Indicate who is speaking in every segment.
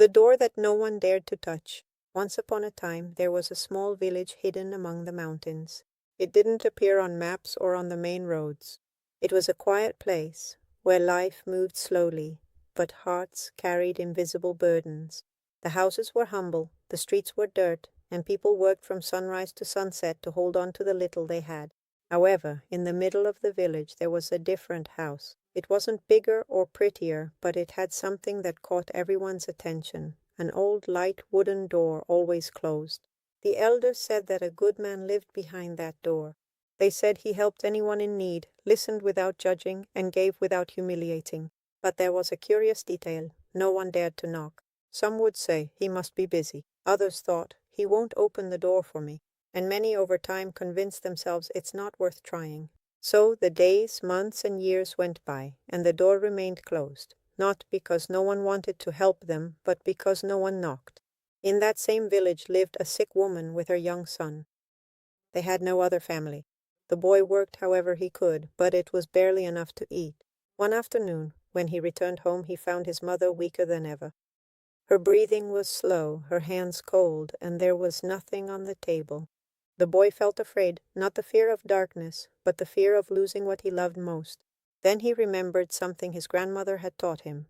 Speaker 1: The door that no one dared to touch. Once upon a time there was a small village hidden among the mountains. It didn't appear on maps or on the main roads. It was a quiet place where life moved slowly, but hearts carried invisible burdens. The houses were humble, the streets were dirt, and people worked from sunrise to sunset to hold on to the little they had. However, in the middle of the village there was a different house. It wasn't bigger or prettier, but it had something that caught everyone's attention. An old light wooden door, always closed. The elders said that a good man lived behind that door. They said he helped anyone in need, listened without judging, and gave without humiliating. But there was a curious detail. No one dared to knock. Some would say, he must be busy. Others thought, he won't open the door for me. And many over time convinced themselves it's not worth trying. So the days, months, and years went by, and the door remained closed, not because no one wanted to help them, but because no one knocked. In that same village lived a sick woman with her young son. They had no other family. The boy worked however he could, but it was barely enough to eat. One afternoon, when he returned home, he found his mother weaker than ever. Her breathing was slow, her hands cold, and there was nothing on the table. The boy felt afraid, not the fear of darkness, but the fear of losing what he loved most. Then he remembered something his grandmother had taught him.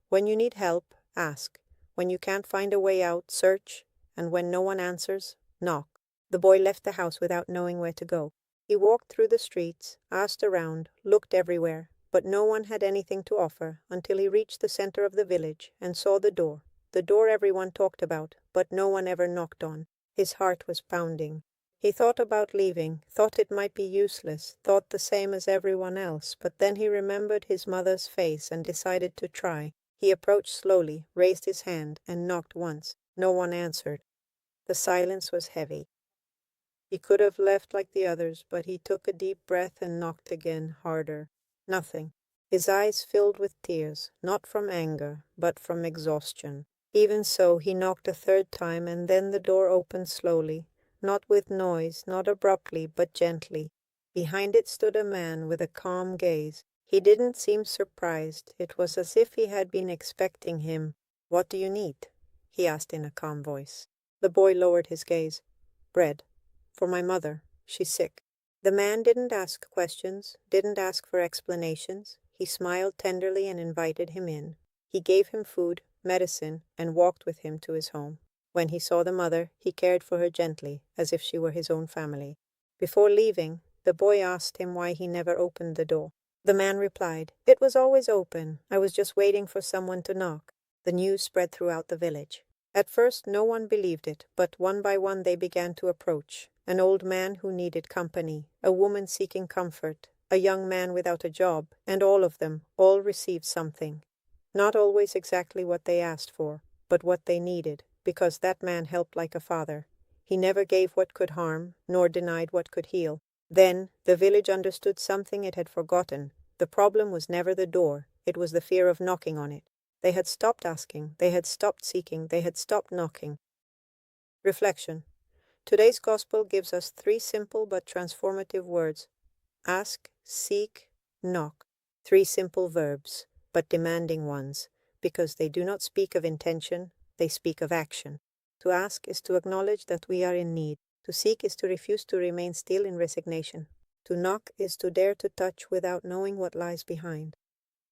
Speaker 1: When you need help, ask. When you can't find a way out, search. And when no one answers, knock. The boy left the house without knowing where to go. He walked through the streets, asked around, looked everywhere, but no one had anything to offer until he reached the center of the village and saw the door everyone talked about, but no one ever knocked on. His heart was pounding. He thought about leaving, thought it might be useless, thought the same as everyone else, but then he remembered his mother's face and decided to try. He approached slowly, raised his hand, and knocked once. No one answered. The silence was heavy. He could have left like the others, but he took a deep breath and knocked again, harder. Nothing. His eyes filled with tears, not from anger, but from exhaustion. Even so, he knocked a third time, and then the door opened slowly. Not with noise, not abruptly, but gently. Behind it stood a man with a calm gaze. He didn't seem surprised. It was as if he had been expecting him. "What do you need?" he asked in a calm voice. The boy lowered his gaze. "Bread. For my mother. She's sick." The man didn't ask questions, didn't ask for explanations. He smiled tenderly and invited him in. He gave him food, medicine, and walked with him to his home. When he saw the mother, he cared for her gently, as if she were his own family. Before leaving, the boy asked him why he never opened the door. The man replied, "It was always open. I was just waiting for someone to knock." The news spread throughout the village. At first no one believed it, but one by one they began to approach. An old man who needed company, a woman seeking comfort, a young man without a job, and all of them, all received something. Not always exactly what they asked for, but what they needed, because that man helped like a father. He never gave what could harm, nor denied what could heal. Then the village understood something it had forgotten. The problem was never the door, it was the fear of knocking on it. They had stopped asking, they had stopped seeking, they had stopped knocking. Reflection. Today's gospel gives us 3 simple but transformative words. Ask, seek, knock. 3 simple verbs, but demanding ones, because they do not speak of intention, they speak of action. To ask is to acknowledge that we are in need. To seek is to refuse to remain still in resignation. To knock is to dare to touch without knowing what lies behind.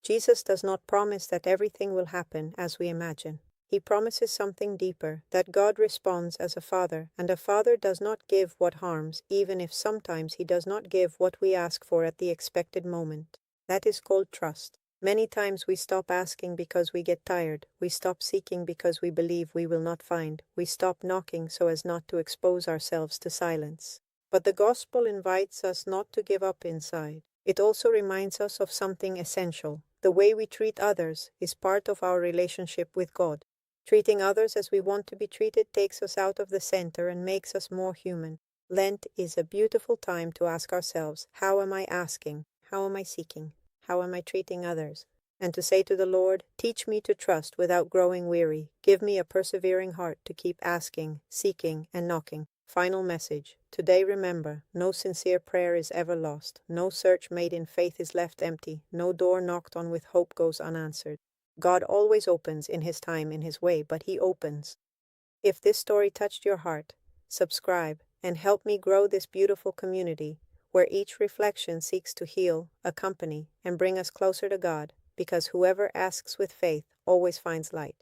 Speaker 1: Jesus does not promise that everything will happen as we imagine. He promises something deeper, that God responds as a father, and a father does not give what harms, even if sometimes he does not give what we ask for at the expected moment. That is called trust. Many times we stop asking because we get tired. We stop seeking because we believe we will not find. We stop knocking so as not to expose ourselves to silence. But the gospel invites us not to give up inside. It also reminds us of something essential. The way we treat others is part of our relationship with God. Treating others as we want to be treated takes us out of the center and makes us more human. Lent is a beautiful time to ask ourselves, how am I asking? How am I seeking? How am I treating others? And to say to the Lord, teach me to trust without growing weary. Give me a persevering heart to keep asking, seeking, and knocking. Final message. Today remember, no sincere prayer is ever lost. No search made in faith is left empty. No door knocked on with hope goes unanswered. God always opens in His time, in His way, but He opens. If this story touched your heart, subscribe and help me grow this beautiful community where each reflection seeks to heal, accompany, and bring us closer to God, because whoever asks with faith always finds light.